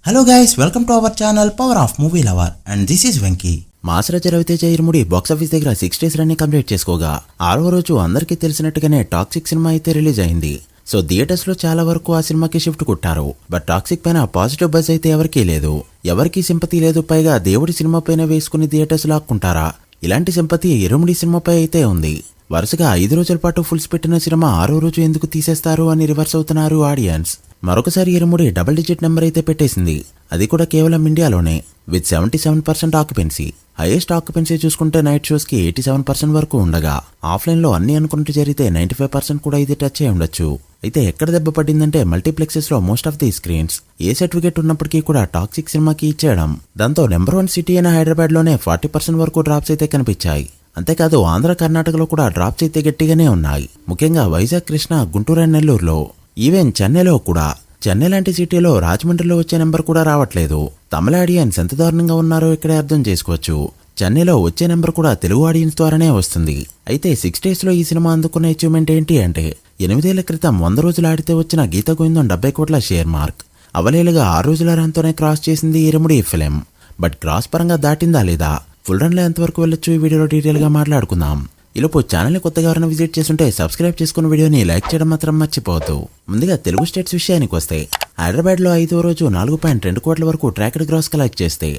Hello guys, welcome to our channel power of movie lover and this is Venky. మాసరాజ Raviteja irumudi box office దగ్గర 6 days run complete చేసుకోగా 6వ రోజు అందరికీ తెలిసినట్టుగానే toxic cinema అయితే release అయింది. So theatres లో చాలా వరకు ఆ సినిమాకి షిఫ్ట్ కొట్టారు. బట్ టాక్సిక్ పైన పాజిటివ్ బజ్ అయితే ఎవరికీ లేదు, ఎవరికీ సింపతి లేదు. పైగా దేవుడి సినిమా పైన వేసుకుని థియేటర్స్ లాక్కుంటారా? ఇలాంటి సింపతి ఇరుముడి సినిమాపై అయితే ఉంది. వరుసగా 5 రోజుల పాటు ఫుల్స్ పెట్టిన సినిమా 6వ రోజు ఎందుకు తీసేస్తారు అని రివర్స్ అవుతున్నారు ఆడియన్స్. మరొకసారి ఇరుముడి డబుల్ డిజిట్ నెంబర్ అయితే పెట్టేసింది, అది కూడా కేవలం ఇండియాలోనే విత్ 77% ఆక్యుపెన్సీ. హైయెస్ట్ ఆక్యుపెన్సీ చూసుకుంటే నైట్ షోస్ కి 87% వరకు ఉండగా ఆఫ్లైన్ లో అన్ని అనుకున్నట్టు జరిగితే 95% కూడా ఇది టచ్ అయి ఉండొచ్చు. అయితే ఎక్కడ దెబ్బ పడిందంటే మల్టీప్లెక్సెస్ లో most of the screens A certificate ఉన్నప్పటికీ కూడా టాక్సిక్ సినిమాకి ఇచ్చేయడం, దాంతో నెంబర్ 1 సిటీ అయిన హైదరాబాద్ లోనే 40% వరకు డ్రాప్స్ అయితే కనిపించాయి. అంతేకాదు ఆంధ్ర, కర్ణాటకలో కూడా డ్రాప్స్ అయితే గట్టిగానే ఉన్నాయి. ముఖ్యంగా వైజాగ్, కృష్ణ, గుంటూరు అండ్ నెల్లూరులో, ఈవెన్ చెన్నైలో కూడా. చెన్నై లాంటి సిటీలో రాజమండ్రిలో వచ్చే నెంబర్ కూడా రావట్లేదు. తమిళ ఆడియన్స్ ఎంత దారుణంగా ఉన్నారో ఇక్కడే అర్థం చేసుకోవచ్చు. చెన్నైలో వచ్చే నెంబర్ కూడా తెలుగు ఆడియన్స్ ద్వారానే వస్తుంది. అయితే 6 days లో ఈ సినిమా అందుకున్న అచీవ్మెంట్ ఏంటి అంటే 8 ఏళ్ల క్రితం 100 రోజులు ఆడితే వచ్చిన గీత గోవిందం 70 కోట్ల షేర్ మార్క్ అవలేలుగా 6 రోజుల రన్తోనే క్రాస్ చేసింది ఇరుముడి ఫిలిం. బట్ క్రాస్ పరంగా దాటిందా లేదా, ఫుల్ రన్ లో ఎంతవరకు వెళ్ళొచ్చు ఈ వీడియోలో డీటెయిల్ గా మాట్లాడుకుందాం. ఈలోపు ఛానల్ ని కొత్తగా ఎవరైనా విజిట్ చేస్తుంటే సబ్స్క్రైబ్ చేసుకున్న వీడియోని లైక్ చేయడం మాత్రం మర్చిపోవద్దు. ముందుగా తెలుగు స్టేట్స్ విషయానికి వస్తే హైదరాబాద్ లో 5వ రోజు 4.2 కోట్ల వరకు ట్రాక్డ్ గ్రాస్ కలెక్ట్ చేస్తే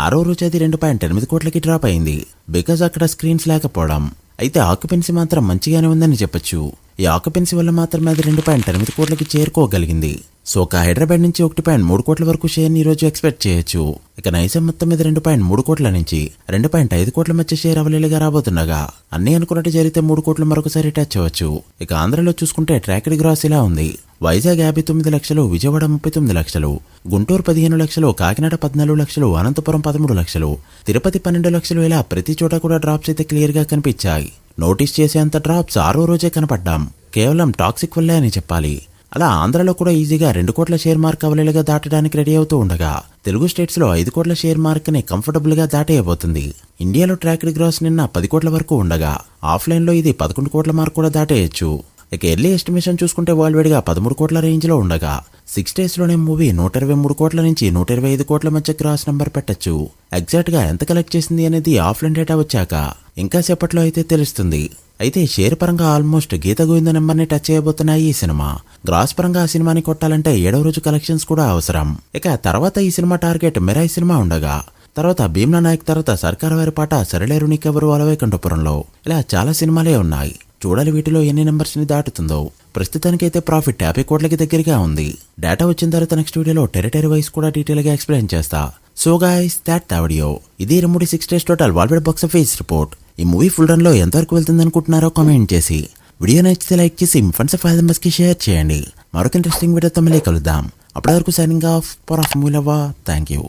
6వ రోజు అది 2.8 కోట్లకి డ్రాప్ అయింది. బికాజ్ అక్కడ స్క్రీన్స్ లేకపోవడం. అయితే ఆక్యుపెన్సీ మాత్రం మంచిగానే ఉందని చెప్పొచ్చు. ఈ ఆక్యుపెన్సీ వల్ల మాత్రమే అది 2.8 కోట్లకి చేరుకోగలిగింది. సో ఒక హైదరాబాద్ నుంచి 1.3 కోట్ల వరకు షేర్ ని రోజు ఎక్స్పెక్ట్ చేయొచ్చు. ఇక నైజాం మొత్తం మీద 2.3 కోట్ల నుంచి 2.5 కోట్ల మధ్య షేర్ అవలేలుగా రాబోతుండగా అన్ని అనుకున్నట్టు జరిగితే 3 కోట్లు మరొకసారి టచ్ అవ్వచ్చు. ఇక ఆంధ్రలో చూసుకుంటే ట్రాక్డ్ గ్రాస్ ఇలా ఉంది. వైజాగ్ 59 లక్షలు, విజయవాడ 39 లక్షలు, గుంటూరు 15 లక్షలు, కాకినాడ 14 లక్షలు, అనంతపురం 13 లక్షలు, తిరుపతి 12 లక్షలు, ఇలా ప్రతి చోట కూడా డ్రాప్స్ అయితే క్లియర్ గా కనిపించాయి. నోటీస్ చేసేంత డ్రాప్స్ 6వ రోజే కనపడ్డాం, కేవలం టాక్సిక్ వల్లే అని చెప్పాలి. అలా ఆంధ్రలో కూడా ఈజీగా 2 కోట్ల షేర్ మార్క్ అవలేలుగా దాటడానికి రెడీ అవుతూ ఉండగా తెలుగు స్టేట్స్ లో 5 కోట్ల షేర్ మార్క్ ని కంఫర్టబుల్ గా దాటేయబోతుంది. ఇండియాలో ట్రాక్డ్ గ్రాస్ నిన్న 10 కోట్ల వరకు ఉండగా ఆఫ్లైన్ లో ఇది 11 కోట్ల మార్క్ కూడా దాటేయచ్చు. ఇక ఎర్లీ ఎస్టిమేషన్ చూసుకుంటే వరల్డ్ వైడ్ గా 13 కోట్ల రేంజ్ లో ఉండగా 6 days లోనే మూవీ 123 కోట్ల నుంచి 125 కోట్ల మధ్య క్రాస్ నెంబర్ పెట్టచ్చు. ఎగ్జాక్ట్ గా ఎంత కలెక్ట్ చేసింది అనేది ఆఫ్లైన్ డేటా వచ్చాక ఇంకా సేపట్లో అయితే తెలుస్తుంది. అయితే షేర్ పరంగా ఆల్మోస్ట్ గీత గోవింద నెంబర్ ని టచ్ చేయబోతున్నాయి ఈ సినిమా. గ్రాస్ పరంగా ఆ సినిమాని కొట్టాలంటే 7వ రోజు కలెక్షన్స్ కూడా అవసరం. ఇక తర్వాత ఈ సినిమా టార్గెట్ మిరాయి సినిమా ఉండగా తర్వాత భీమ్లా నాయక్, తర్వాత సర్కార్ వారి పాట, సరళేరు నీకెవరు, అలవైకుంఠపురంలో, ఇలా చాలా సినిమాలే ఉన్నాయి. చూడాలి వీటిలో ఎన్ని నెంబర్స్ ని దాటుతుందో. ప్రస్తుతానికైతే ప్రాఫిట్ 50 కోట్లకి దగ్గరగా ఉంది. డేటా వచ్చిన తర్వాత నెక్స్ట్ వీడియోలో టెరిటరీ వైస్ కూడా డీటెయిల్ గా ఎక్స్ప్లెయిన్ చేస్తా. So guys, that video. ఇది ఇరుముడి 6 days total world wide box office report. ఈ మూవీ ఫుల్ రన్ లో ఎంతవరకు వెళ్తుంది అనుకుంటున్నారో కామెంట్ చేసి, వీడియో నచ్చితే లైక్ చేసి మీ ఫ్రెండ్స్ అండ్ ఫ్యామిలీ మెంబర్స్ కి షేర్ చేయండి. మరొక ఇంట్రెస్టింగ్ వీడియోతో మళ్ళీ కలుద్దాం. అప్పటి వరకు signing off, power of movie lover. Thank you.